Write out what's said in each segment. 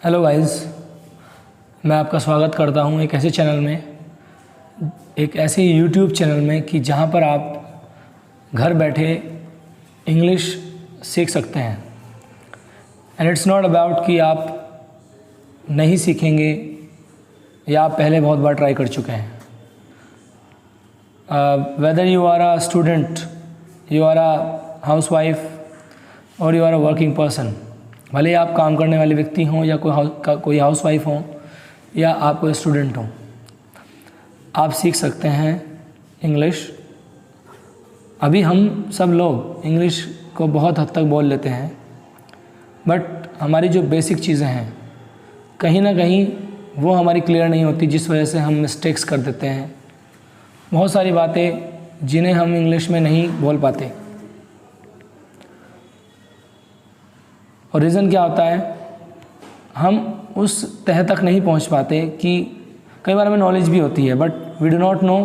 Hello guys, मैं आपका स्वागत करता हूं एक ऐसे चैनल में, एक ऐसे यूट्यूब चैनल में कि जहां पर आप घर बैठे इंग्लिश सीख सकते हैं। एंड इट्स नॉट अबाउट कि आप नहीं सीखेंगे या आप पहले बहुत बार ट्राई कर चुके हैं। Whether you are a student, you are a housewife और you are a working person, भले ही आप काम करने वाले व्यक्ति हों या कोई हाउसवाइफ हों या आप कोई स्टूडेंट हों, आप सीख सकते हैं इंग्लिश। अभी हम सब लोग इंग्लिश को बहुत हद तक बोल लेते हैं, बट हमारी जो बेसिक चीज़ें हैं कहीं ना कहीं वो हमारी क्लियर नहीं होती, जिस वजह से हम मिस्टेक्स कर देते हैं। बहुत सारी बातें जिन्हें हम इंग्लिश में नहीं बोल पाते, और रीज़न क्या होता है, हम उस तह तक नहीं पहुंच पाते कि कई बार हमें नॉलेज भी होती है but we do not know,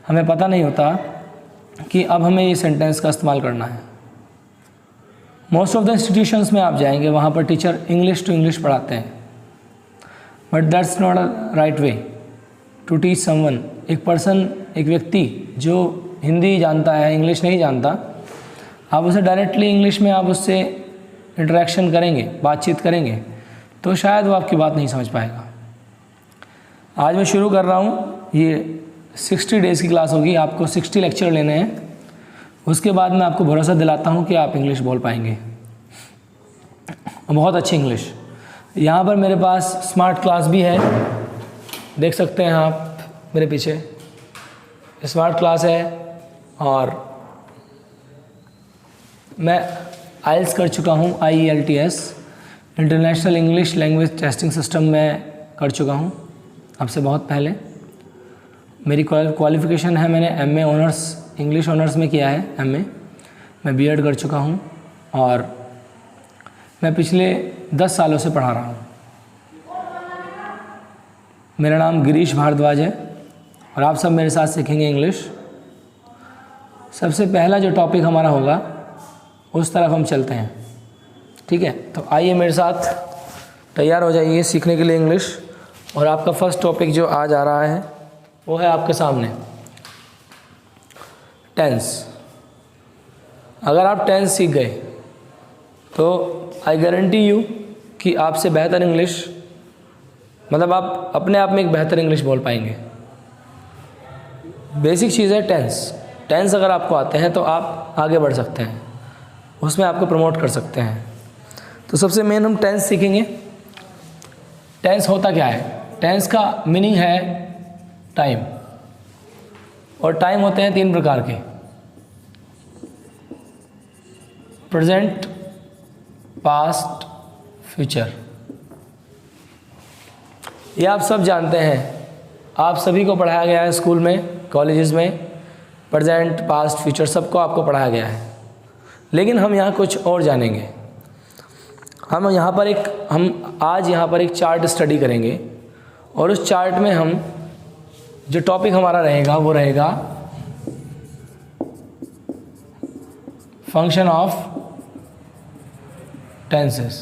हमें पता नहीं होता कि अब हमें ये सेंटेंस का इस्तेमाल करना है। मोस्ट ऑफ द इंस्टीट्यूशंस में आप जाएंगे, वहाँ पर टीचर इंग्लिश टू इंग्लिश पढ़ाते हैं, but that's not a right way to teach someone. एक पर्सन, एक व्यक्ति जो हिंदी जानता है, इंग्लिश नहीं जानता, आप उसे डायरेक्टली इंग्लिश में आप उससे इंटरेक्शन करेंगे, बातचीत करेंगे, तो शायद वो आपकी बात नहीं समझ पाएगा। आज मैं शुरू कर रहा हूँ, ये 60 डेज़ की क्लास होगी, आपको 60 लेक्चर लेने हैं। उसके बाद मैं आपको भरोसा दिलाता हूँ कि आप इंग्लिश बोल पाएंगे, बहुत अच्छी इंग्लिश। यहाँ पर मेरे पास स्मार्ट क्लास भी है, देख सकते हैं आप मेरे पीछे स्मार्ट क्लास है, और मैं आइल्स कर चुका हूँ, IELTS international English language testing system में कर चुका हूँ आपसे बहुत पहले। मेरी क्वालिफ़िकेशन है, मैंने MA ऑनर्स इंग्लिश ऑनर्स में किया है, MA। मैं B.Ed कर चुका हूँ और मैं पिछले 10 सालों से पढ़ा रहा हूँ। मेरा नाम गिरीश भारद्वाज है और आप सब मेरे साथ सीखेंगे इंग्लिश। सबसे पहला जो टॉपिक हमारा होगा उस तरफ हम चलते हैं, ठीक है? तो आइए मेरे साथ तैयार हो जाइए सीखने के लिए इंग्लिश। और आपका फर्स्ट टॉपिक जो आज आ रहा है वो है आपके सामने टेंस। अगर आप टेंस सीख गए तो आई गारंटी यू कि आपसे बेहतर इंग्लिश, मतलब आप अपने आप में एक बेहतर इंग्लिश बोल पाएंगे। बेसिक चीज़ है टेंस। टेंस अगर आपको आते हैं तो आप आगे बढ़ सकते हैं, उसमें आपको प्रमोट कर सकते हैं। तो सबसे मेन हम टेंस सीखेंगे। टेंस होता क्या है? टेंस का मीनिंग है टाइम, और टाइम होते हैं 3 प्रकार के: प्रेजेंट, पास्ट, फ्यूचर। ये आप सब जानते हैं, आप सभी को पढ़ाया गया है स्कूल में, कॉलेजेस में। प्रेजेंट, पास्ट, फ्यूचर सबको आपको पढ़ाया गया है, लेकिन हम यहाँ कुछ और जानेंगे। हम आज यहाँ पर एक चार्ट स्टडी करेंगे, और उस चार्ट में हम जो टॉपिक हमारा रहेगा वो रहेगा फंक्शन ऑफ टेंसेस।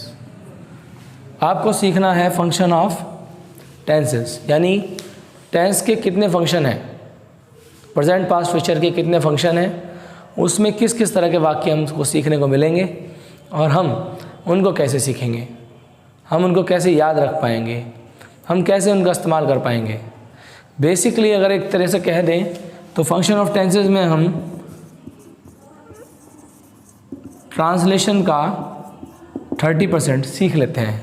आपको सीखना है फंक्शन ऑफ टेंसेस, यानी टेंस के कितने फंक्शन हैं, प्रेजेंट, पास्ट, फ्यूचर के कितने फंक्शन हैं, उसमें किस किस तरह के वाक्य हमको सीखने को मिलेंगे, और हम उनको कैसे सीखेंगे, हम उनको कैसे याद रख पाएंगे, हम कैसे उनका इस्तेमाल कर पाएंगे। बेसिकली अगर एक तरह से कह दें तो फंक्शन ऑफ टेंसेस में हम ट्रांसलेशन का 30% सीख लेते हैं।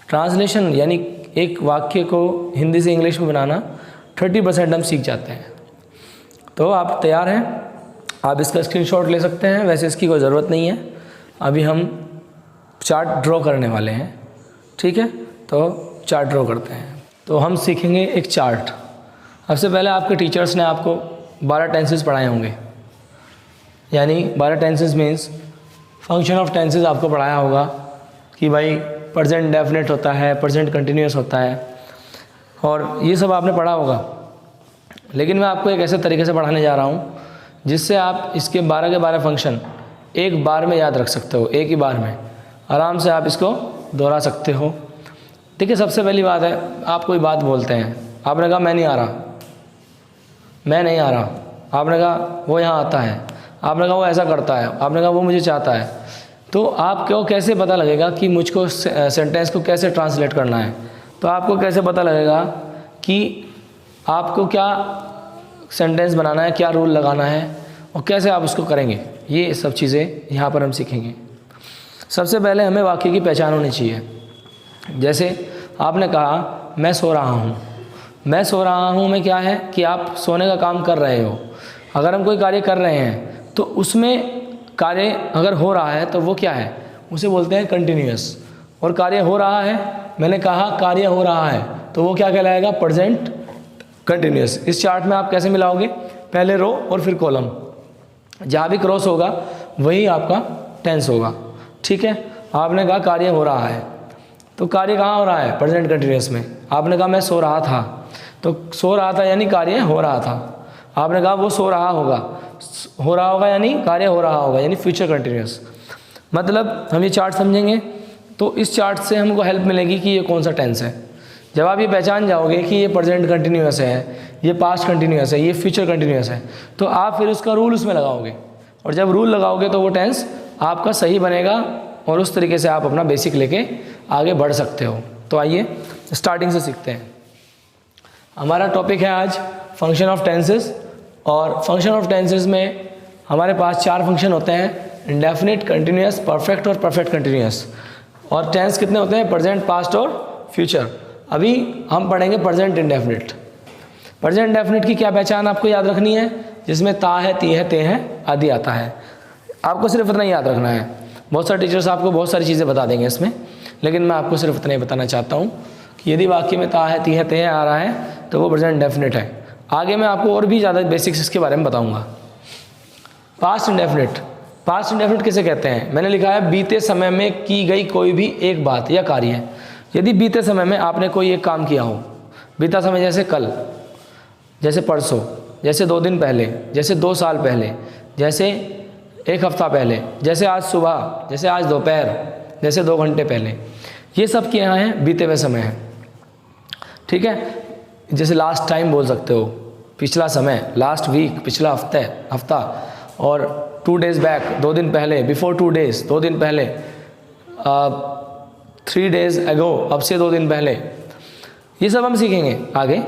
ट्रांसलेशन यानी एक वाक्य को हिंदी से इंग्लिश में बनाना 30% हम सीख जाते हैं। तो आप तैयार हैं? आप इसका स्क्रीनशॉट ले सकते हैं, वैसे इसकी कोई ज़रूरत नहीं है। अभी हम चार्ट ड्रॉ करने वाले हैं, ठीक है? तो चार्ट ड्रॉ करते हैं। तो हम सीखेंगे एक चार्ट। सबसे पहले आपके टीचर्स ने आपको 12 टेंसेस पढ़ाए होंगे, यानी 12 tenses means function of tenses आपको पढ़ाया होगा कि भाई प्रेजेंट डेफिनेट होता है, प्रेजेंट कंटिन्यूस होता है, और ये सब आपने पढ़ा होगा। लेकिन मैं आपको एक ऐसे तरीके से पढ़ाने जा रहा हूँ जिससे आप इसके 12 के 12 फंक्शन एक बार में याद रख सकते हो, एक ही बार में आराम से आप इसको दोहरा सकते हो। देखिए सबसे पहली बात है, आप कोई बात बोलते हैं, आपने कहा मैं नहीं आ रहा, मैं नहीं आ रहा, आपने कहा वो यहाँ आता है, आपने कहा वो ऐसा करता है, आपने कहा वो मुझे चाहता है, तो आपको कैसे पता लगेगा कि मुझको सेंटेंस को कैसे ट्रांसलेट करना है? तो आपको कैसे पता लगेगा कि आपको क्या सेंटेंस बनाना है, क्या रूल लगाना है और कैसे आप उसको करेंगे? ये सब चीज़ें यहाँ पर हम सीखेंगे। सबसे पहले हमें वाक्य की पहचान होनी चाहिए। जैसे आपने कहा मैं सो रहा हूँ, मैं सो रहा हूँ में क्या है कि आप सोने का काम कर रहे हो। अगर हम कोई कार्य कर रहे हैं तो उसमें कार्य अगर हो रहा है तो वो क्या है, उसे बोलते हैं कंटिन्यूअस। और कार्य हो रहा है, मैंने कहा कार्य हो रहा है, तो वो क्या कहलाएगा, प्रेजेंट कंटिन्यूअस। इस चार्ट में आप कैसे मिलाओगे, पहले रो और फिर कॉलम, जहाँ भी क्रॉस होगा वही आपका टेंस होगा। ठीक है, आपने कहा कार्य हो रहा है, तो कार्य कहाँ हो रहा है, प्रेजेंट कंटिन्यूअस में। आपने कहा मैं सो रहा था, तो सो रहा था यानी कार्य हो रहा था। आपने कहा वो सो रहा होगा, हो रहा होगा यानी कार्य हो रहा होगा, यानी फ्यूचर कंटिन्यूअस। मतलब हम ये चार्ट समझेंगे तो इस चार्ट से हमको हेल्प मिलेगी कि ये कौन सा टेंस है। जब आप ये पहचान जाओगे कि ये प्रेजेंट कंटिन्यूअस है, ये पास्ट कंटिन्यूअस है, ये फ्यूचर कंटिन्यूअस है, तो आप फिर उसका रूल उसमें लगाओगे, और जब रूल लगाओगे तो वो टेंस आपका सही बनेगा और उस तरीके से आप अपना बेसिक लेके आगे बढ़ सकते हो। तो आइए स्टार्टिंग से सीखते हैं। हमारा टॉपिक है आज फंक्शन ऑफ टेंसेस, और फंक्शन ऑफ टेंसेस में हमारे पास 4 फंक्शन होते हैं, इंडेफिनिट, कंटिन्यूअस, परफेक्ट और परफेक्ट कंटिन्यूअस। और टेंस कितने होते हैं, प्रेजेंट, पास्ट और फ्यूचर। अभी हम पढ़ेंगे प्रेजेंट इंडेफिनिट। प्रेजेंट इंडेफिनिट की क्या पहचान आपको याद रखनी है, जिसमें ता है, ती है, ते है आदि आता है। आपको सिर्फ इतना ही याद रखना है। बहुत सारे टीचर्स आपको बहुत सारी चीज़ें बता देंगे इसमें, लेकिन मैं आपको सिर्फ इतना ही बताना चाहता हूँ कि यदि वाक्य में ता है, ती है, ते है आ रहा है तो वो प्रेजेंट इंडेफिनिट है। आगे मैं आपको और भी ज़्यादा बेसिक्स इसके बारे में बताऊँगा। पास्ट इंडेफिनिट, पास्ट इंडेफिनिट किसे कहते हैं? मैंने लिखा है बीते समय में की गई कोई भी एक बात या कार्य। यदि बीते समय में आपने कोई एक काम किया हो, बीता समय जैसे कल, जैसे परसों, जैसे 2 दिन पहले, जैसे 2 साल पहले, जैसे 1 हफ्ता पहले, जैसे आज सुबह, जैसे आज दोपहर, जैसे 2 घंटे पहले, ये सब क्या हैं, बीते हुए समय है। ठीक है, जैसे लास्ट टाइम बोल सकते हो, पिछला समय, लास्ट वीक, पिछला हफ्ता, और 2 डेज बैक, 2 दिन पहले, बिफोर 2 डेज, 2 दिन पहले, 3 डेज एगो, अब से 2 दिन पहले। ये सब हम सीखेंगे आगे।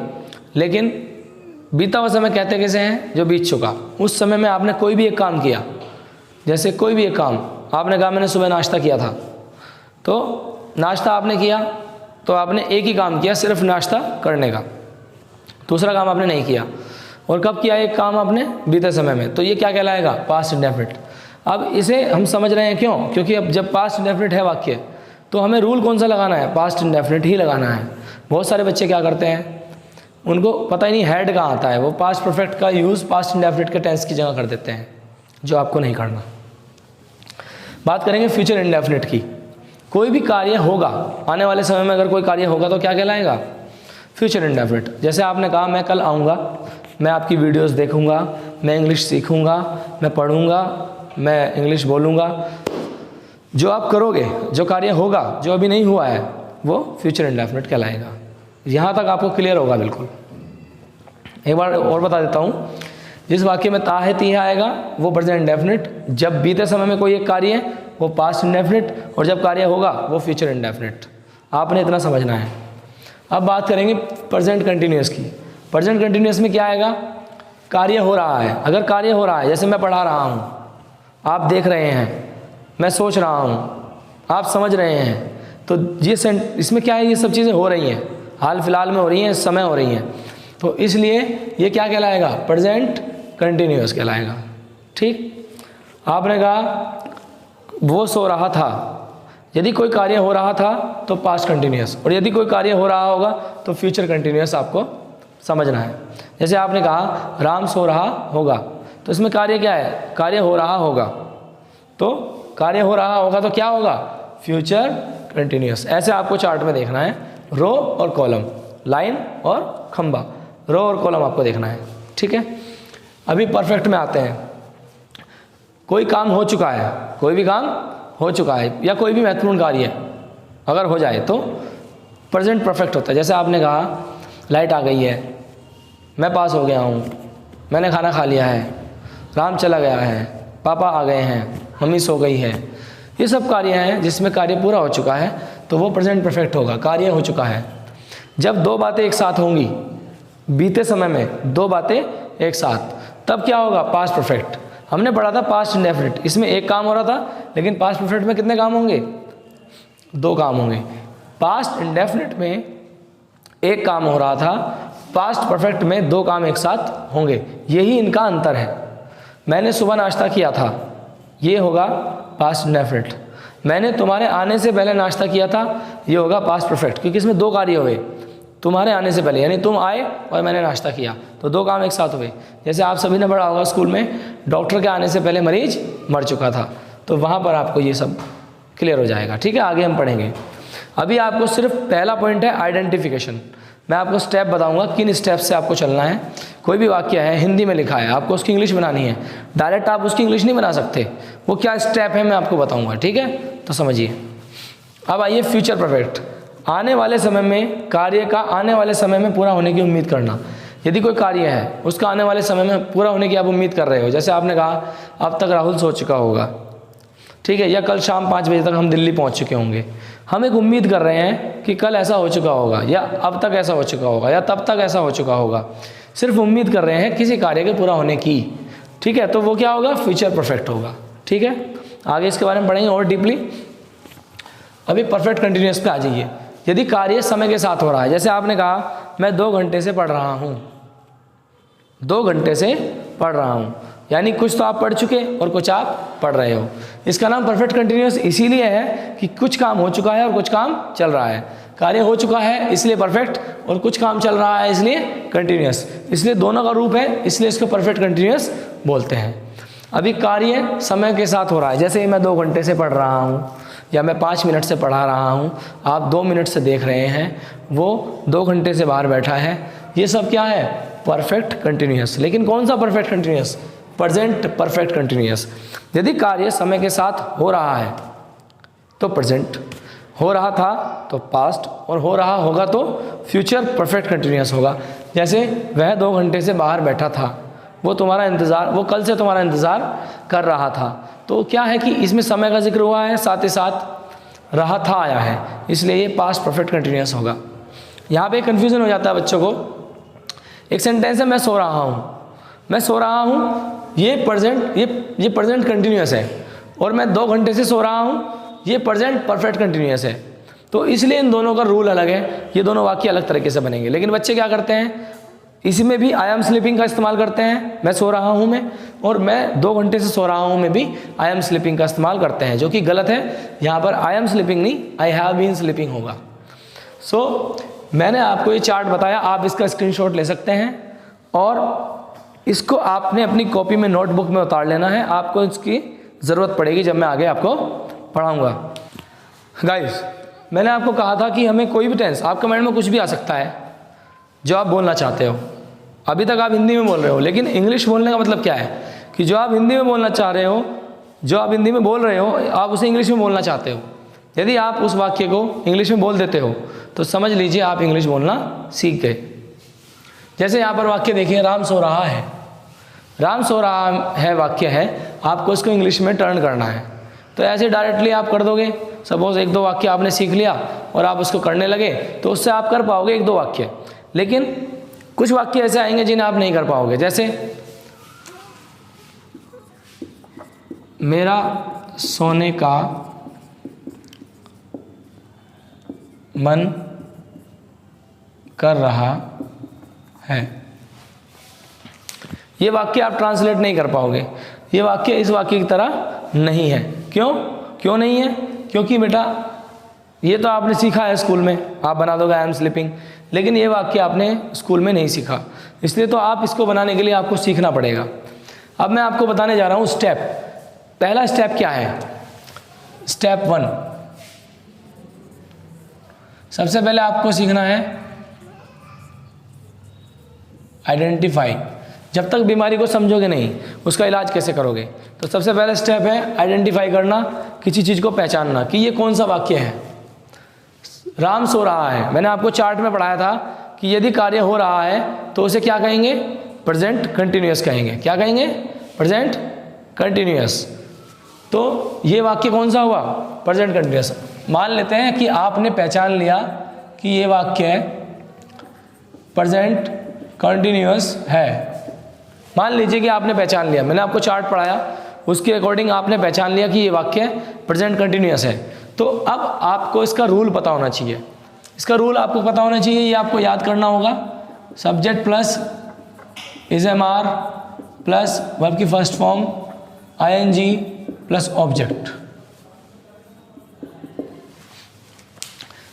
लेकिन बीता हुआ समय कहते कैसे हैं, जो बीत चुका। उस समय में आपने कोई भी एक काम किया, जैसे कोई भी एक काम, आपने कहा मैंने सुबह नाश्ता किया था, तो नाश्ता आपने किया तो आपने एक ही काम किया, सिर्फ नाश्ता करने का, दूसरा काम आपने नहीं किया। और कब किया एक काम आपने, बीते समय में, तो ये क्या कहलाएगा, पास्ट इंडेफिनिट। अब इसे हम समझ रहे हैं क्यों, क्योंकि अब जब पास्ट इंडेफिनिट है वाक्य, तो हमें रूल कौन सा लगाना है, पास्ट इंडेफिनिट ही लगाना है। बहुत सारे बच्चे क्या करते हैं, उनको पता ही नहीं हेड कहाँ आता है, वो पास्ट परफेक्ट का यूज़ पास्ट इंडेफिनिट के टेंस की जगह कर देते हैं, जो आपको नहीं करना। बात करेंगे फ्यूचर इंडेफिनिट की। कोई भी कार्य होगा, आने वाले समय में अगर कोई कार्य होगा तो क्या कहलाएगा, फ्यूचर इंडेफिनिट। जैसे आपने कहा मैं कल आऊँगा, मैं आपकी वीडियोस देखूँगा, मैं इंग्लिश सीखूँगा, मैं पढ़ूँगा, मैं इंग्लिश बोलूँगा। जो आप करोगे, जो कार्य होगा, जो अभी नहीं हुआ है, वो फ्यूचर इंडेफिनिट कहलाएगा। यहाँ तक आपको क्लियर होगा बिल्कुल। एक बार और बता देता हूँ, जिस वाक्य में ता है, ती है आएगा वो प्रेजेंट इंडेफिनिट, जब बीते समय में कोई एक कार्य है वो पास्ट इंडेफिनिट, और जब कार्य होगा वो फ्यूचर इंडेफिनिट। आपने इतना समझना है। अब बात करेंगे प्रेजेंट कंटिन्यूअस की। प्रेजेंट कंटिन्यूअस में क्या आएगा, कार्य हो रहा है। अगर कार्य हो रहा है, जैसे मैं पढ़ा रहा हूँ, आप देख रहे हैं, मैं सोच रहा हूँ, आप समझ रहे हैं, तो ये इसमें क्या है, ये सब चीज़ें हो रही हैं, हाल फिलहाल में हो रही हैं, इस समय हो रही हैं, तो इसलिए ये क्या कहलाएगा, प्रेजेंट कंटिन्यूअस कहलाएगा। ठीक, आपने कहा वो सो रहा था, यदि कोई कार्य हो रहा था तो पास्ट कंटिन्यूअस, और यदि कोई कार्य हो रहा होगा तो फ्यूचर कंटिन्यूअस आपको समझना है। जैसे आपने कहा राम सो रहा होगा, तो इसमें कार्य क्या है, कार्य हो रहा होगा, तो कार्य हो रहा होगा तो क्या होगा, फ्यूचर कंटिन्यूअस। ऐसे आपको चार्ट में देखना है, रो और कॉलम, लाइन और खंबा, रो और कॉलम आपको देखना है। ठीक है, अभी परफेक्ट में आते हैं। कोई काम हो चुका है, कोई भी काम हो चुका है, या कोई भी महत्वपूर्ण कार्य है, अगर हो जाए तो प्रेजेंट परफेक्ट होता है। जैसे आपने कहा लाइट आ गई है, मैं पास हो गया हूँ, मैंने खाना खा लिया है, राम चला गया है, पापा आ गए हैं, मम्मी सो गई है, ये सब कार्य हैं जिसमें कार्य पूरा हो चुका है, तो वो प्रेजेंट परफेक्ट होगा, कार्य हो चुका है। जब दो बातें एक साथ होंगी, बीते समय में दो बातें एक साथ, तब क्या होगा? Past perfect. हमने पढ़ा था पास्ट इंडेफिनिट, इसमें एक काम हो रहा था, लेकिन पास्ट परफेक्ट में कितने काम होंगे? दो काम होंगे। पास्ट इंडेफिनिट में एक काम हो रहा था, पास्ट परफेक्ट में दो काम एक साथ होंगे, यही इनका अंतर है। मैंने सुबह नाश्ता किया था, ये होगा पास्ट इंडेफिनिट। मैंने तुम्हारे आने से पहले नाश्ता किया था, ये होगा पास्ट परफेक्ट, क्योंकि इसमें दो कार्य हुए। तुम्हारे आने से पहले यानी तुम आए और मैंने नाश्ता किया, तो दो काम एक साथ हुए। जैसे आप सभी ने पढ़ा होगा स्कूल में, डॉक्टर के आने से पहले मरीज मर चुका था, तो वहाँ पर आपको ये सब क्लियर हो जाएगा। ठीक है, आगे हम पढ़ेंगे। अभी आपको सिर्फ पहला पॉइंट है आइडेंटिफिकेशन। मैं आपको स्टेप बताऊंगा, किन स्टेप से आपको चलना है। कोई भी वाक्य है, हिंदी में लिखा है, आपको उसकी इंग्लिश बनानी है। डायरेक्ट आप उसकी इंग्लिश नहीं बना सकते, वो क्या स्टेप है मैं आपको बताऊंगा। ठीक है, तो समझिए। अब आइए फ्यूचर परफेक्ट। आने वाले समय में कार्य का आने वाले समय में पूरा होने की उम्मीद करना। यदि कोई कार्य है, उसका आने वाले समय में पूरा होने की आप उम्मीद कर रहे हो, जैसे आपने कहा अब तक राहुल सो चुका होगा, ठीक है, या कल शाम 5 बजे तक हम दिल्ली पहुंच चुके होंगे। हम एक उम्मीद कर रहे हैं कि कल ऐसा हो चुका होगा, या अब तक ऐसा हो चुका होगा, या तब तक ऐसा हो चुका होगा। सिर्फ उम्मीद कर रहे हैं किसी कार्य के पूरा होने की। ठीक है, तो वो क्या होगा? फ्यूचर परफेक्ट होगा। ठीक है, आगे इसके बारे में पढ़ेंगे और डीपली। अभी परफेक्ट कंटिन्यूअस पे आ जाइए। यदि कार्य समय के साथ हो रहा है, जैसे आपने कहा मैं 2 घंटे से पढ़ रहा हूँ, 2 घंटे से पढ़ रहा हूँ, यानी कुछ तो आप पढ़ चुके और कुछ आप पढ़ रहे हो। इसका नाम परफेक्ट कंटिन्यूअस इसीलिए है कि कुछ काम हो चुका है और कुछ काम चल रहा है। कार्य हो चुका है इसलिए परफेक्ट, और कुछ काम चल रहा है इसलिए कंटिन्यूअस, इसलिए दोनों का रूप है, इसलिए इसको परफेक्ट कंटिन्यूअस बोलते हैं। अभी कार्य समय के साथ हो रहा है, जैसे मैं 2 घंटे से पढ़ रहा हूँ, या मैं 5 मिनट से पढ़ा रहा हूँ, आप 2 मिनट से देख रहे हैं, वो 2 घंटे से बाहर बैठा है, ये सब क्या है? Perfect continuous. लेकिन कौन सा perfect continuous? Present perfect continuous. यदि कार्य समय के साथ हो रहा है तो प्रेजेंट, हो रहा था तो पास्ट, और हो रहा होगा तो फ्यूचर परफेक्ट कंटिन्यूअस होगा। जैसे वह 2 घंटे से बाहर बैठा था, वो तुम्हारा इंतज़ार, वो कल से तुम्हारा इंतज़ार कर रहा था, तो क्या है कि इसमें समय का जिक्र हुआ है, साथ ही साथ रहा था आया है, इसलिए ये पास्ट परफेक्ट कंटिन्यूअस होगा। यहाँ पे कन्फ्यूज़न हो जाता है बच्चों को। एक सेंटेंस है मैं सो रहा हूँ, मैं सो रहा हूँ, ये प्रेजेंट कंटिन्यूअस है, और मैं 2 घंटे से सो रहा हूँ, ये प्रेजेंट परफेक्ट कंटिन्यूअस है। तो इसलिए इन दोनों का रूल अलग है, ये दोनों वाक्य अलग तरीके से बनेंगे। लेकिन बच्चे क्या करते हैं, इसमें भी आई एम स्लीपिंग का इस्तेमाल करते हैं, मैं सो रहा हूँ मैं, और मैं 2 घंटे से सो रहा हूँ में भी आई एम स्लीपिंग का इस्तेमाल करते हैं, जो कि गलत है। यहाँ पर आई एम स्लीपिंग नहीं, आई हैव बीन स्लीपिंग होगा। सो मैंने आपको ये चार्ट बताया, आप इसका स्क्रीनशॉट ले सकते हैं, और इसको आपने अपनी कॉपी में नोटबुक में उतार लेना है, आपको इसकी ज़रूरत पड़ेगी जब मैं आगे आपको पढ़ाऊँगा। गाइस, मैंने आपको कहा था कि हमें कोई भी टेंस, आपके माइंड में कुछ भी आ सकता है जो आप बोलना चाहते हो। अभी तक आप हिंदी में बोल रहे हो, लेकिन इंग्लिश बोलने का मतलब क्या है कि जो आप हिंदी में बोलना चाह रहे हो, जो आप हिंदी में बोल रहे हो, आप उसे इंग्लिश में बोलना चाहते हो। यदि आप उस वाक्य को इंग्लिश में बोल देते हो तो समझ लीजिए आप इंग्लिश बोलना सीख गए। जैसे यहाँ पर वाक्य देखिए, राम सो रहा है, राम सो रहा है वाक्य है, आपको इसको इंग्लिश में टर्न करना है। तो ऐसे डायरेक्टली आप कर दोगे। सपोज 1-2 वाक्य आपने सीख लिया और आप उसको करने लगे, तो उससे आप कर पाओगे 1-2 वाक्य। लेकिन कुछ वाक्य ऐसे आएंगे जिन्हें आप नहीं कर पाओगे, जैसे मेरा सोने का मन कर रहा है, ये वाक्य आप ट्रांसलेट नहीं कर पाओगे। ये वाक्य इस वाक्य की तरह नहीं है। क्यों नहीं है? क्योंकि बेटा ये तो आपने सीखा है स्कूल में, आप बना दोगे आई एम स्लीपिंग, लेकिन ये वाक्य आपने स्कूल में नहीं सीखा, इसलिए तो आप इसको बनाने के लिए आपको सीखना पड़ेगा। अब मैं आपको बताने जा रहा हूँ स्टेप। पहला स्टेप क्या है? स्टेप 1, सबसे पहले आपको सीखना है आइडेंटिफाई। जब तक बीमारी को समझोगे नहीं, उसका इलाज कैसे करोगे? तो सबसे पहला स्टेप है आइडेंटिफाई करना, किसी चीज़ को पहचानना कि ये कौन सा वाक्य है। राम सो रहा है, मैंने आपको चार्ट में पढ़ाया था कि यदि कार्य हो रहा है तो उसे क्या कहेंगे, प्रेजेंट कंटिन्यूअस कहेंगे। क्या कहेंगे, प्रेजेंट कंटिन्यूअस। तो ये वाक्य कौन सा हुआ, प्रेजेंट कंटिन्यूअस। मान लेते हैं कि आपने पहचान लिया कि ये वाक्य प्रेजेंट कंटिन्यूअस है। मान लीजिए कि आपने पहचान लिया, मैंने आपको चार्ट पढ़ाया, उसके अकॉर्डिंग आपने पहचान लिया कि ये वाक्य प्रेजेंट कंटिन्यूअस है। तो अब आपको इसका रूल पता होना चाहिए। इसका रूल आपको पता होना चाहिए, ये आपको याद करना होगा। Subject plus is am are plus verb की first form ING plus object.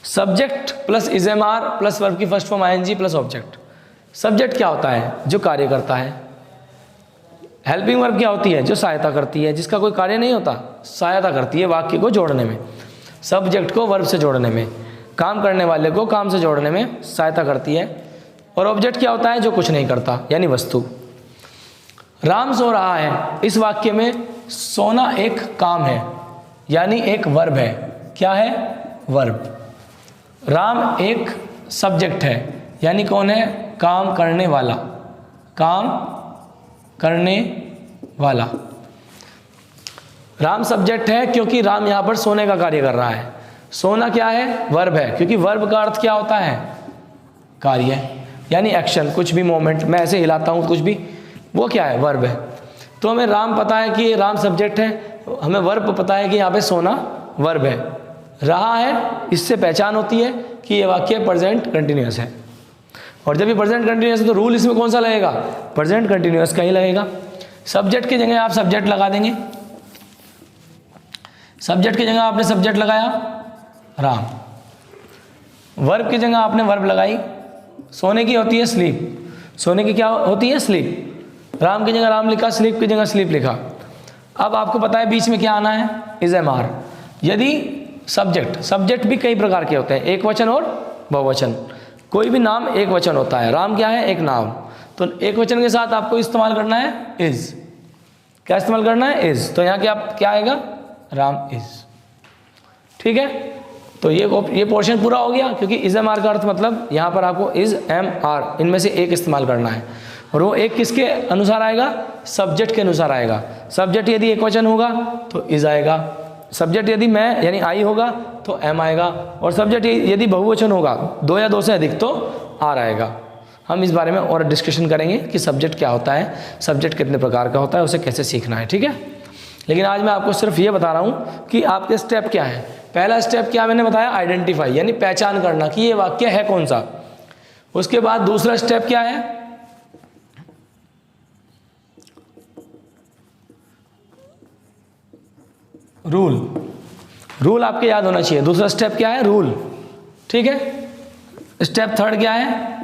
Subject plus is am are plus verb की first form ING plus object. Subject क्या होता है, जो कार्य करता है। हेल्पिंग वर्ब क्या होती है, जो सहायता करती है, जिसका कोई कार्य नहीं होता, सहायता करती है वाक्य को जोड़ने में, सब्जेक्ट को वर्ब से जोड़ने में, काम करने वाले को काम से जोड़ने में सहायता करती है। और ऑब्जेक्ट क्या होता है, जो कुछ नहीं करता, यानी वस्तु। राम सो रहा है, इस वाक्य में सोना एक काम है, यानी एक वर्ब है। क्या है, वर्ब। राम एक सब्जेक्ट है, यानी कौन है, काम करने वाला, काम करने वाला। राम सब्जेक्ट है क्योंकि राम यहाँ पर सोने का कार्य कर रहा है। सोना क्या है, वर्ब है, क्योंकि वर्ब का अर्थ क्या होता है, कार्य, यानी एक्शन, कुछ भी मोमेंट, मैं ऐसे हिलाता हूँ कुछ भी, वो क्या है, वर्ब है। तो हमें राम पता है कि ये राम सब्जेक्ट है, हमें वर्ब पता है कि यहाँ पे सोना वर्ब है। रहा है, इससे पहचान होती है कि ये वाक्य प्रेजेंट कंटिन्यूअस है। और जब ये प्रेजेंट कंटिन्यूअस है तो रूल इसमें कौन सा लगेगा, प्रेजेंट कंटिन्यूअस का ही लगेगा। सब्जेक्ट की जगह आप सब्जेक्ट लगा देंगे। सब्जेक्ट की जगह आपने सब्जेक्ट लगाया राम, वर्ब की जगह आपने वर्ब लगाई। सोने की होती है स्लीप, सोने की क्या होती है, स्लीप। राम की जगह राम लिखा, स्लीप की जगह स्लीप लिखा। अब आपको पता है बीच में क्या आना है, इज एम आर। यदि सब्जेक्ट भी कई प्रकार के होते हैं, एक वचन और बहुवचन। कोई भी नाम एक वचन होता है, राम क्या है, एक नाम। तो एक वचन के साथ आपको इस्तेमाल करना है इज। क्या इस्तेमाल करना है, इज। तो यहाँ क्या आएगा, राम इज। ठीक है, तो ये पोर्शन पूरा हो गया, क्योंकि इज एम आर का अर्थ मतलब यहाँ पर आपको इज एम आर इनमें से एक इस्तेमाल करना है। और वो एक किसके अनुसार आएगा, सब्जेक्ट के अनुसार आएगा। सब्जेक्ट यदि एक वचन होगा तो इज आएगा, सब्जेक्ट यदि मैं यानी आई होगा तो एम आएगा, और सब्जेक्ट यदि बहुवचन होगा, दो या दो से अधिक, तो आर आएगा। हम इस बारे में और डिस्कशन करेंगे कि सब्जेक्ट क्या होता है, सब्जेक्ट कितने प्रकार का होता है, उसे कैसे सीखना है। ठीक है, लेकिन आज मैं आपको सिर्फ ये बता रहा हूँ कि आपके स्टेप क्या है। पहला स्टेप क्या मैंने बताया, आइडेंटिफाई, यानी पहचान करना कि ये वाक्य है कौन सा। उसके बाद दूसरा स्टेप क्या है, रूल आपके याद होना चाहिए। दूसरा स्टेप क्या है, रूल। ठीक है, स्टेप थर्ड क्या है,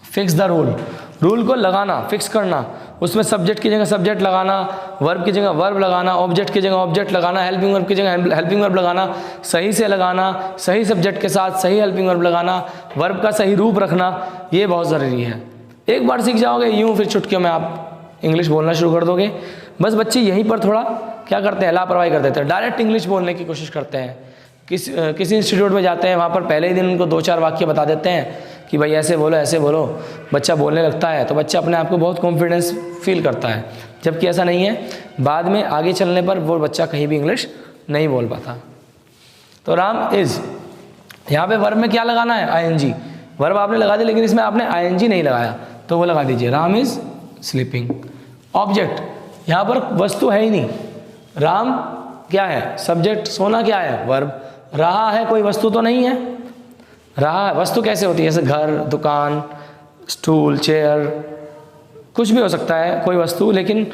फिक्स द रूल। रूल को लगाना, फिक्स करना, उसमें सब्जेक्ट की जगह सब्जेक्ट लगाना, वर्ब की जगह वर्ब लगाना, ऑब्जेक्ट की जगह ऑब्जेक्ट लगाना, हेल्पिंग वर्ब की जगह हेल्पिंग वर्ब लगाना, सही से लगाना, सही सब्जेक्ट के साथ सही हेल्पिंग वर्ब लगाना, वर्ब का सही रूप रखना, ये बहुत ज़रूरी है। एक बार सीख जाओगे यूँ, फिर चुटकियों में आप इंग्लिश बोलना शुरू कर दोगे। बस बच्चे यहीं पर थोड़ा क्या करते हैं, लापरवाही कर देते हैं, डायरेक्ट इंग्लिश बोलने की कोशिश करते हैं। किसी इंस्टीट्यूट में जाते हैं, वहाँ पर पहले ही दिन उनको 2-4 वाक्य बता देते हैं कि भाई ऐसे बोलो, बच्चा बोलने लगता है, तो बच्चा अपने आप को बहुत कॉन्फिडेंस फील करता है, जबकि ऐसा नहीं है। बाद में आगे चलने पर वो बच्चा कहीं भी इंग्लिश नहीं बोल पाता। तो राम इज़, यहाँ पे वर्ब में क्या लगाना है, आईएनजी। वर्ब आपने लगा दी, लेकिन इसमें आपने आईएनजी नहीं लगाया, तो वो लगा दीजिए, राम इज़ स्लीपिंग। ऑब्जेक्ट, यहाँ पर वस्तु है ही नहीं, राम क्या है, सब्जेक्ट, सोना क्या है, वर्ब। रहा है, कोई वस्तु तो नहीं है। रहा है, वस्तु कैसे होती है, जैसे घर, दुकान, स्टूल, चेयर, कुछ भी हो सकता है कोई वस्तु, लेकिन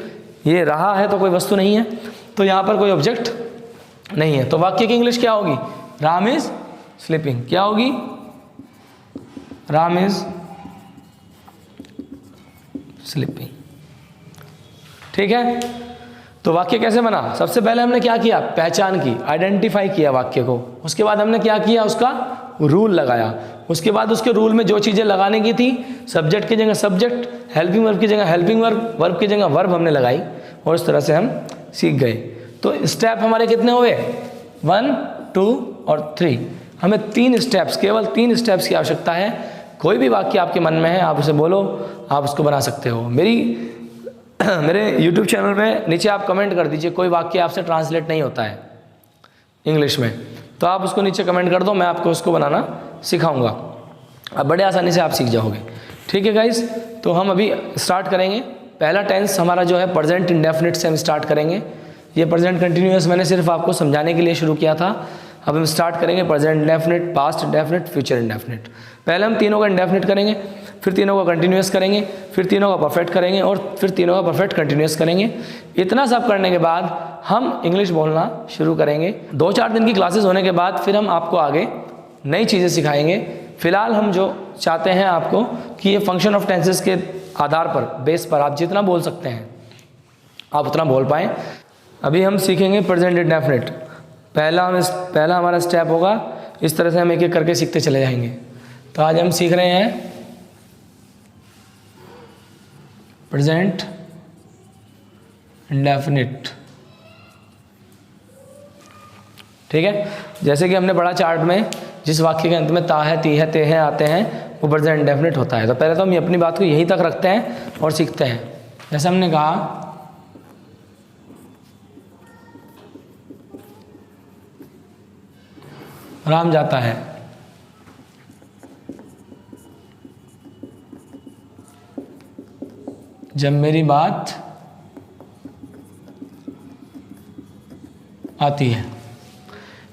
ये रहा है तो कोई वस्तु नहीं है, तो यहाँ पर कोई ऑब्जेक्ट नहीं है। तो वाक्य की इंग्लिश क्या होगी, राम इज स्लीपिंग। क्या होगी, राम इज स्लीपिंग। ठीक है, तो वाक्य कैसे बना, सबसे पहले हमने क्या किया, पहचान की, आइडेंटिफाई किया वाक्य को। उसके बाद हमने क्या किया, उसका रूल लगाया। उसके बाद उसके रूल में जो चीज़ें लगाने की थी, सब्जेक्ट की जगह सब्जेक्ट, हेल्पिंग वर्ब की जगह हेल्पिंग वर्ब, वर्ब की जगह वर्ब हमने लगाई। और इस तरह से हम सीख गए। तो स्टेप हमारे कितने हुए, 1, 2 और 3। हमें 3 स्टेप्स, केवल 3 स्टेप्स की आवश्यकता है। कोई भी वाक्य आपके मन में है आप उसे बोलो, आप उसको बना सकते हो। मेरे YouTube चैनल में नीचे आप कमेंट कर दीजिए, कोई वाक्य आपसे ट्रांसलेट नहीं होता है इंग्लिश में, तो आप उसको नीचे कमेंट कर दो, मैं आपको उसको बनाना सिखाऊंगा। अब बड़े आसानी से आप सीख जाओगे। ठीक है गाइस, तो हम अभी स्टार्ट करेंगे। पहला टेंस हमारा जो है प्रेजेंट इंडेफिनिट से हम स्टार्ट करेंगे। ये प्रेजेंट कंटिन्यूअस मैंने सिर्फ आपको समझाने के लिए शुरू किया था। अब हम स्टार्ट करेंगे present indefinite, past indefinite, future indefinite. पहले हम तीनों का इंडेफिनिट करेंगे, फिर तीनों का कंटिन्यूअस करेंगे, फिर तीनों का परफेक्ट करेंगे और फिर तीनों का परफेक्ट कंटिन्यूअस करेंगे। इतना सब करने के बाद हम इंग्लिश बोलना शुरू करेंगे। 2-4 दिन की क्लासेस होने के बाद फिर हम आपको आगे नई चीज़ें सिखाएंगे। फिलहाल हम जो चाहते हैं आपको कि ये फंक्शन ऑफ टेंसेस के आधार पर, बेस पर आप जितना बोल सकते हैं आप उतना बोल पाएँ। अभी हम सीखेंगे प्रेजेंट इंडेफिनिट। पहला हमारा स्टेप होगा, इस तरह से हम एक एक करके सीखते चले जाएंगे। तो आज हम सीख रहे हैं प्रेजेंट इंडेफिनिट। ठीक है, जैसे कि हमने पढ़ा चार्ट में, जिस वाक्य के अंत में ता है, ती है, ते हैं आते हैं वो प्रेजेंट इंडेफिनिट होता है। तो पहले तो हम अपनी बात को यहीं तक रखते हैं और सीखते हैं। जैसे हमने कहा राम जाता है, जब मेरी बात आती है।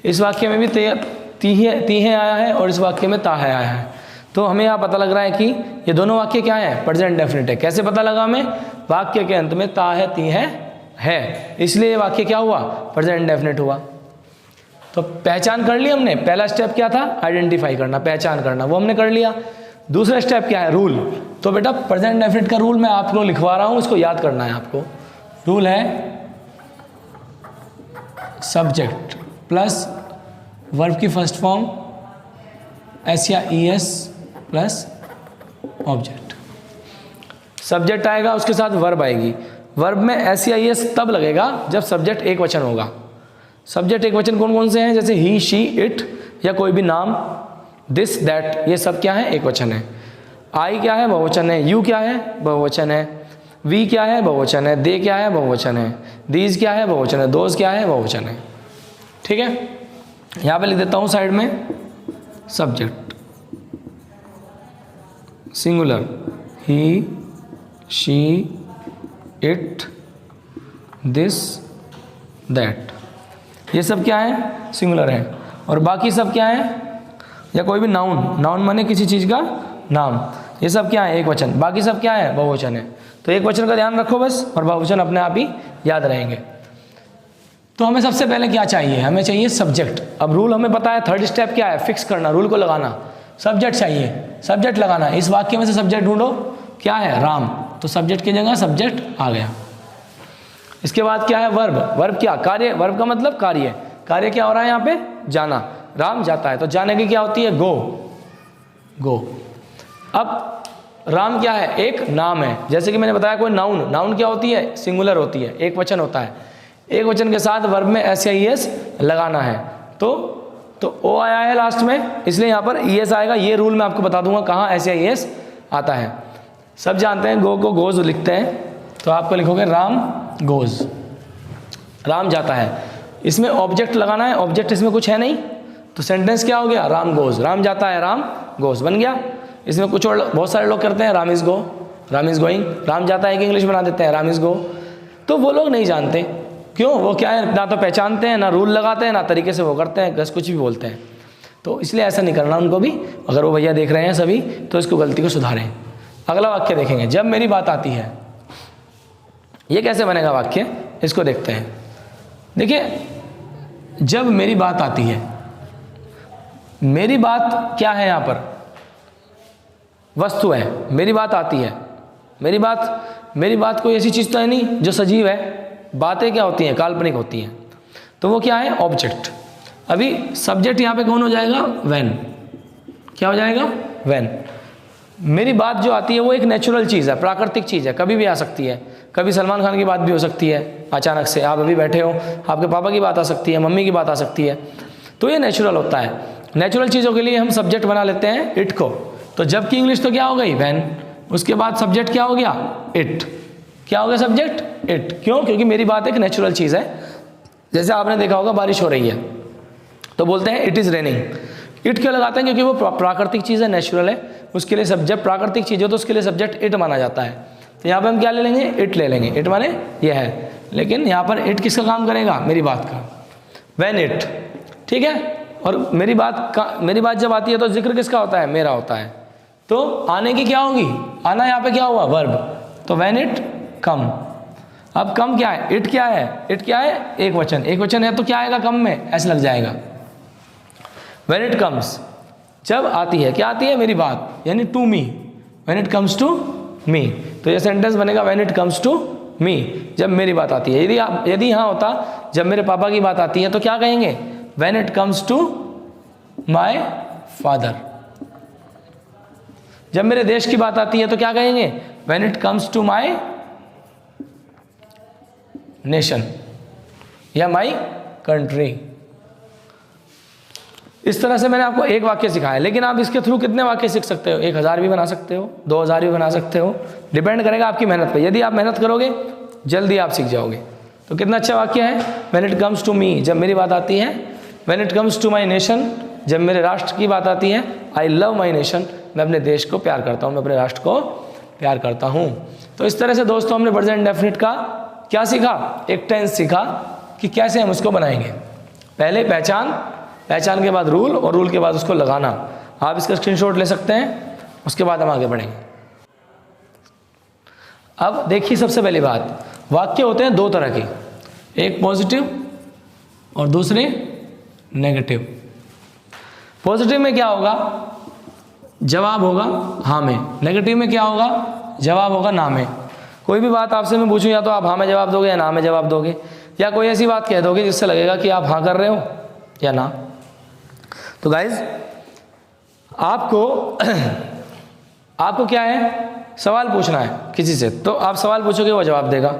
इस वाक्य में भी ती है आया है और इस वाक्य में ता है आया है। तो हमें यहाँ पता लग रहा है कि ये दोनों वाक्य क्या है, प्रेजेंट इंडेफिनिट है। कैसे पता लगा हमें, वाक्य के अंत में ता है, ती है, इसलिए ये वाक्य क्या हुआ, प्रेजेंट इंडेफिनिट हुआ। तो पहचान कर ली हमने। पहला स्टेप क्या था, आइडेंटिफाई करना, पहचान करना, वो हमने कर लिया। दूसरा स्टेप क्या है, रूल। तो बेटा प्रेजेंट इंडेफिनिट का रूल मैं आपको लिखवा रहा हूँ, इसको याद करना है आपको। रूल है सब्जेक्ट प्लस वर्ब की फर्स्ट फॉर्म एस या E S plus object. Subject आएगा, उसके साथ वर्ब आएगी। वर्ब में एस या ई एस तब लगेगा जब सब्जेक्ट एक वचन होगा। सब्जेक्ट एक वचन कौन कौन से हैं, जैसे ही, शी, इट या कोई भी नाम, दिस, दैट, ये सब क्या है, एक वचन है। आई क्या है, बहुवचन है। यू क्या है, बहुवचन है। वी क्या है, बहुवचन है। दे क्या है, बहुवचन है। दीज क्या है, बहुवचन है। दोज क्या है, बहुवचन है। ठीक है, यहाँ पे लिख देता हूँ साइड में subject singular, he, she, it, this, that, ये सब क्या है, सिंगुलर है। और बाकी सब क्या है, या कोई भी नाउन, नाउन माने किसी चीज़ का नाम, ये सब क्या है, एक वचन। बाकी सब क्या है, बहुवचन है। तो एक वचन का ध्यान रखो बस, और बहुवचन अपने आप ही याद रहेंगे। तो हमें सबसे पहले क्या चाहिए, हमें चाहिए सब्जेक्ट। अब रूल हमें पता है, थर्ड स्टेप क्या है, फिक्स करना, रूल को लगाना। सब्जेक्ट चाहिए, सब्जेक्ट लगाना। इस वाक्य में से सब्जेक्ट ढूंढो, क्या है, राम, तो सब्जेक्ट की जगह सब्जेक्ट आ गया। इसके बाद क्या है, वर्ब। वर्ब क्या, कार्य। वर्ब का मतलब कार्य। कार्य क्या हो रहा है यहाँ पे, जाना। राम जाता है, तो जाने की क्या होती है, गो, गो। अब राम क्या है, एक नाम है। जैसे कि मैंने बताया कोई नाउन, नाउन क्या होती है, सिंगुलर होती है, एक वचन होता है। एक वचन के साथ वर्ब में एस या ई एस लगाना है। तो ओ आया है लास्ट में, इसलिए यहाँ पर ई एस आएगा। ये रूल मैं आपको बता दूंगा कहाँ एस या ई एस आता है। सब जानते हैं गो को गोज लिखते हैं, तो आपको लिखोगे राम गोज, राम जाता है। इसमें ऑब्जेक्ट लगाना है, ऑब्जेक्ट इसमें कुछ है नहीं, तो सेंटेंस क्या हो गया, राम गोज, राम जाता है, राम गोज बन गया। इसमें कुछ और बहुत सारे लोग करते हैं, Ram is go, Ram is going, Ram जाता है कि इंग्लिश बना देते हैं, राम इज गो। तो वो लोग नहीं जानते, क्यों, वो क्या है, ना तो पहचानते हैं, ना रूल लगाते हैं, ना तरीके से वो करते हैं, बस कुछ भी बोलते हैं। तो इसलिए ऐसा नहीं करना उनको भी। अगर वो भैया देख रहे हैं सभी, तो इसको गलती को सुधारें। अगला वाक्य देखेंगे, जब मेरी बात आती है। ये कैसे बनेगा वाक्य, इसको देखते हैं। देखिए, जब मेरी बात आती है, मेरी बात क्या है, यहाँ पर वस्तु है, मेरी बात आती है। मेरी बात कोई ऐसी चीज़ तो है नहीं जो सजीव है। बातें क्या होती हैं, काल्पनिक होती हैं, तो वो क्या है, ऑब्जेक्ट। अभी सब्जेक्ट यहाँ पे कौन हो जाएगा, व्हेन। क्या हो जाएगा, व्हेन। मेरी बात जो आती है वो एक नेचुरल चीज़ है, प्राकृतिक चीज़ है, कभी भी आ सकती है। कभी सलमान खान की बात भी हो सकती है अचानक से, आप अभी बैठे हो, आपके पापा की बात आ सकती है, मम्मी की बात आ सकती है, तो ये नेचुरल होता है। नेचुरल चीज़ों के लिए हम सब्जेक्ट बना लेते हैं इट को। तो जबकि इंग्लिश तो क्या हो गई व्हेन, उसके बाद सब्जेक्ट क्या हो गया इट, क्या हो गया सब्जेक्ट इट। क्यों? क्योंकि मेरी बात एक नेचुरल चीज़ है। जैसे आपने देखा होगा बारिश हो रही है तो बोलते हैं इट इज़ रेनिंग, इट क्यों लगाते हैं? क्योंकि वो प्राकृतिक चीज़ है, नेचुरल है, उसके लिए सब्जेक्ट प्राकृतिक चीज़ हो तो उसके लिए सब्जेक्ट इट माना जाता है। तो यहाँ पे हम क्या ले लेंगे? इट ले लेंगे। इट माने यह है, लेकिन यहाँ पर इट किसका काम करेगा? मेरी बात का, व्हेन इट, ठीक है। और मेरी बात जब आती है तो जिक्र किसका होता है? मेरा होता है। तो आने की क्या होगी? आना यहाँ पे क्या हुआ? वर्ब। तो व्हेन इट कम। अब कम क्या है? इट क्या है? इट क्या है? एक वचन। एक वचन है तो क्या आएगा कम में? ऐसे लग जाएगा। व्हेन इट कम्स, जब आती है, क्या आती है? मेरी बात, यानी to me, when it comes to me. तो ये सेंटेंस बनेगा when it comes to me, जब मेरी बात आती है। यदि यहाँ होता जब मेरे पापा की बात आती है तो क्या कहेंगे? When it comes to my father. जब मेरे देश की बात आती है तो क्या कहेंगे? When it comes to my nation या माय कंट्री। इस तरह से मैंने आपको एक वाक्य सिखाया, लेकिन आप इसके थ्रू कितने वाक्य सीख सकते हो? 1000 भी बना सकते हो, 2000 भी बना सकते हो, डिपेंड करेगा आपकी मेहनत पे। यदि आप मेहनत करोगे जल्दी आप सीख जाओगे। तो कितना अच्छा वाक्य है, when it comes to me, जब मेरी बात आती है, when it comes to my nation, जब मेरे राष्ट्र की बात आती है, आई लव माय नेशन, मैं अपने देश को प्यार करता हूँ, मैं अपने राष्ट्र को प्यार करता हूँ। तो इस तरह से दोस्तों हमने प्रेजेंट इंडेफिनिट का क्या सीखा? एक टेंस सीखा कि कैसे हम उसको बनाएंगे। पहले पहचान के बाद रूल, और रूल के बाद उसको लगाना। आप इसका स्क्रीनशॉट ले सकते हैं, उसके बाद हम आगे बढ़ेंगे। अब देखिए सबसे पहली बात, वाक्य होते हैं दो तरह के, एक पॉजिटिव और दूसरे नेगेटिव। पॉजिटिव में क्या होगा? जवाब होगा हाँ में। नेगेटिव में क्या होगा? जवाब होगा ना में। कोई भी बात आपसे मैं पूछूं, या तो आप हाँ में जवाब दोगे या ना में जवाब दोगे, या कोई ऐसी बात कह दोगे जिससे लगेगा कि आप हाँ कर रहे हो या ना। तो गाइज आपको क्या है? सवाल पूछना है किसी से, तो आप सवाल पूछोगे वो जवाब देगा।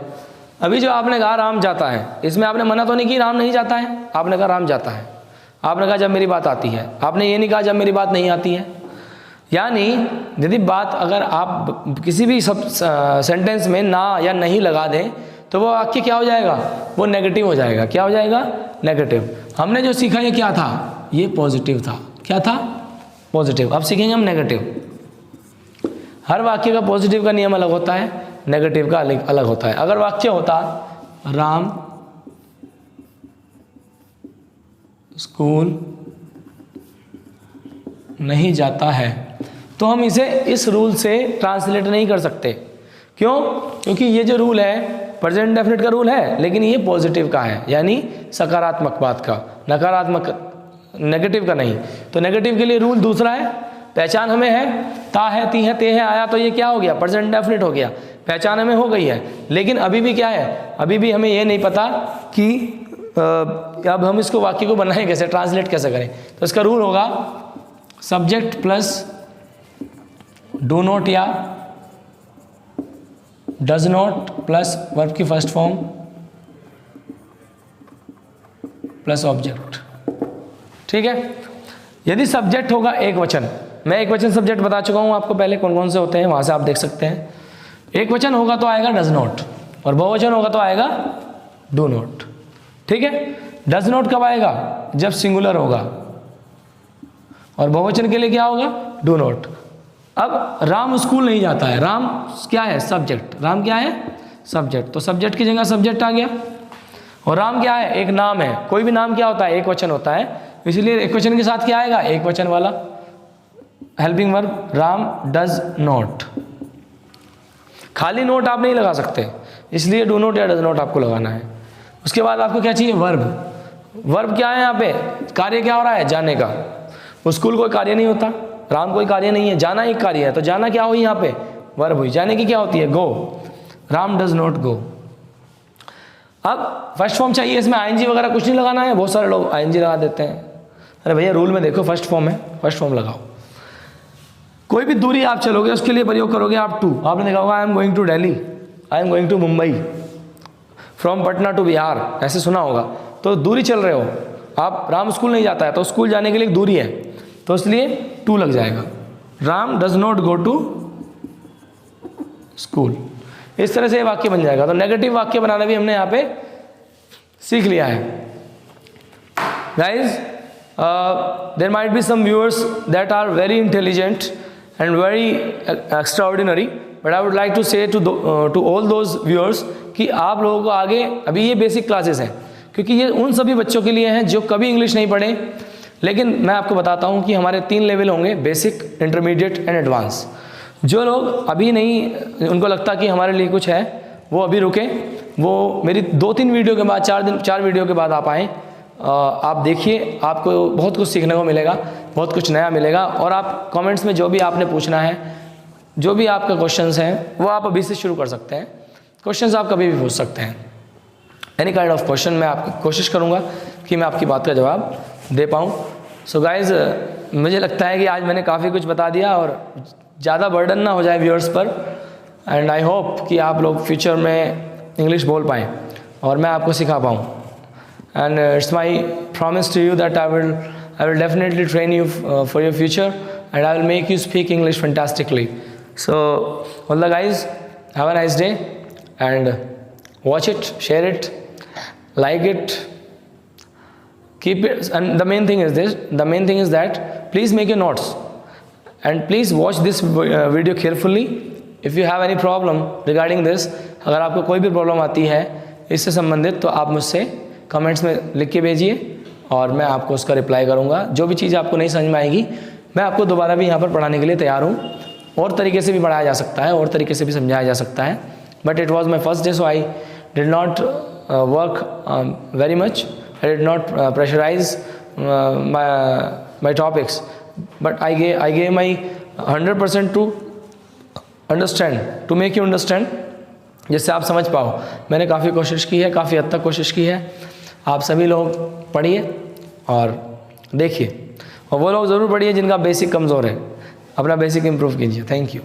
अभी जो आपने कहा राम जाता है, इसमें आपने मना तो नहीं की राम नहीं जाता है, आपने कहा राम जाता है। आपने कहा जब मेरी बात आती है, आपने ये नहीं कहा जब मेरी बात नहीं आती है। यानी यदि बात अगर आप किसी भी सेंटेंस में ना या नहीं लगा दें तो वो वाक्य क्या हो जाएगा? वो नेगेटिव हो जाएगा। क्या हो जाएगा? नेगेटिव। हमने जो सीखा ये क्या था? ये पॉजिटिव था। क्या था? पॉजिटिव। अब सीखेंगे हम नेगेटिव। हर वाक्य का पॉजिटिव का नियम अलग होता है, नेगेटिव का अलग होता है। अगर वाक्य होता राम स्कूल नहीं जाता है, तो हम इसे इस रूल से ट्रांसलेट नहीं कर सकते। क्यों? क्योंकि ये जो रूल है प्रेजेंट इंडेफिनिट का रूल है, लेकिन ये पॉजिटिव का है, यानी सकारात्मक बात का, नकारात्मक नेगेटिव का नहीं। तो नेगेटिव के लिए रूल दूसरा है। पहचान हमें है, ता है, ती है, ते है, आया, तो ये क्या हो गया? प्रेजेंट इंडेफिनिट हो गया। पहचान हमें हो गई है, लेकिन अभी भी क्या है? अभी भी हमें ये नहीं पता कि अब हम इसको वाक्य को बनाएं कैसे, ट्रांसलेट कैसे करें। तो इसका रूल होगा सब्जेक्ट प्लस डू नॉट या डज नॉट प्लस वर्ब की फर्स्ट फॉर्म प्लस ऑब्जेक्ट। ठीक है। यदि सब्जेक्ट होगा एक वचन, मैं एक वचन सब्जेक्ट बता चुका हूं आपको पहले कौन कौन से होते हैं, वहां से आप देख सकते हैं। एक वचन होगा तो आएगा डज नॉट, और बहुवचन होगा तो आएगा डू नॉट। ठीक है। डज नॉट कब आएगा? जब सिंगुलर होगा, और बहुवचन के लिए क्या होगा? Do not. अब राम स्कूल नहीं जाता है, राम क्या है? सब्जेक्ट। राम क्या है? सब्जेक्ट। तो सब्जेक्ट की जगह सब्जेक्ट आ गया। और राम क्या है? एक नाम है। कोई भी नाम क्या होता है? एक वचन होता है, इसलिए एक वचन के साथ क्या आएगा? एक वचन वाला helping verb. Ram does not. खाली नोट आप नहीं लगा सकते, इसलिए डू नॉट या डज नॉट आपको लगाना है। उसके बाद आपको क्या चाहिए? वर्ब। वर्ब क्या है? यहाँ पे कार्य क्या हो रहा है? जाने का। स्कूल कोई कार्य नहीं होता, राम कोई कार्य नहीं है, जाना एक कार्य है। तो जाना क्या हुई? यहाँ पे वर्ब हुई। जाने की क्या होती है? Go. Ram does not go. अब फर्स्ट फॉर्म चाहिए, इसमें आईएनजी वगैरह कुछ नहीं लगाना है। बहुत सारे लोग आईएनजी लगा देते हैं। अरे भैया रूल में देखो फर्स्ट फॉर्म है, फर्स्ट फॉर्म लगाओ। कोई भी दूरी आप चलोगे उसके लिए प्रयोग करोगे आप टू। आपने देखा होगा I am going to Delhi, I am going to Mumbai from Patna to Bihar, ऐसे सुना होगा। तो दूरी चल रहे हो आप, राम स्कूल नहीं जाता है तो स्कूल जाने के लिए एक दूरी है, तो इसलिए टू लग जाएगा। Ram does not go to school, इस तरह से ये वाक्य बन जाएगा। तो नेगेटिव वाक्य बनाना भी हमने यहाँ पे सीख लिया है। Guys there might be some viewers that are very intelligent and very extraordinary, but I would like to say to all those viewers कि आप लोगों को आगे, अभी ये बेसिक क्लासेस हैं, क्योंकि ये उन सभी बच्चों के लिए हैं जो कभी इंग्लिश नहीं पढ़े। लेकिन मैं आपको बताता हूँ कि हमारे 3 लेवल होंगे, बेसिक, इंटरमीडिएट एंड एडवांस। जो लोग अभी नहीं, उनको लगता कि हमारे लिए कुछ है, वो अभी रुके, वो मेरी 2-3 वीडियो के बाद, 4 वीडियो के बाद आप आएँ, आप देखिए, आपको बहुत कुछ सीखने को मिलेगा, बहुत कुछ नया मिलेगा। और आप कमेंट्स में जो भी आपने पूछना है, जो भी आपका क्वेश्चंस हैं, वो आप अभी से शुरू कर सकते हैं। क्वेश्चंस आप कभी भी पूछ सकते हैं, एनी काइंड ऑफ क्वेश्चन। मैं आपकी कोशिश करूँगा कि मैं आपकी बात का जवाब दे पाऊँ। सो गाइज़, मुझे लगता है कि आज मैंने काफ़ी कुछ बता दिया और ज़्यादा बर्डन ना हो जाए व्यूअर्स पर। एंड आई होप कि आप लोग फ्यूचर में इंग्लिश बोल पाएँ और मैं आपको सिखा पाऊँ। And it's my promise to you that I will definitely train you for your future, and I will make you speak English fantastically. So all the guys, have a nice day and watch it, share it, like it, keep it. And the main thing is this, the main thing is that please make your notes and please watch this video carefully. If you have any problem regarding this, अगर आपको कोई भी problem आती है इससे संबंधित, तो आप मुझसे कमेंट्स में लिख के भेजिए और मैं आपको उसका रिप्लाई करूंगा। जो भी चीज़ आपको नहीं समझ में आएगी, मैं आपको दोबारा भी यहाँ पर पढ़ाने के लिए तैयार हूँ। और तरीके से भी पढ़ाया जा सकता है, और तरीके से भी समझाया जा सकता है, but it was my first day, so I did not work very much, I did not pressurise my topics, but I gave my 100% to understand, to make you understand, जिससे आप समझ पाओ। मैंने काफ़ी कोशिश की है, काफ़ी हद तक कोशिश की है। आप सभी लोग पढ़िए और देखिए, और वो लोग ज़रूर पढ़िए जिनका बेसिक कमज़ोर है, अपना बेसिक इम्प्रूव कीजिए। Thank you.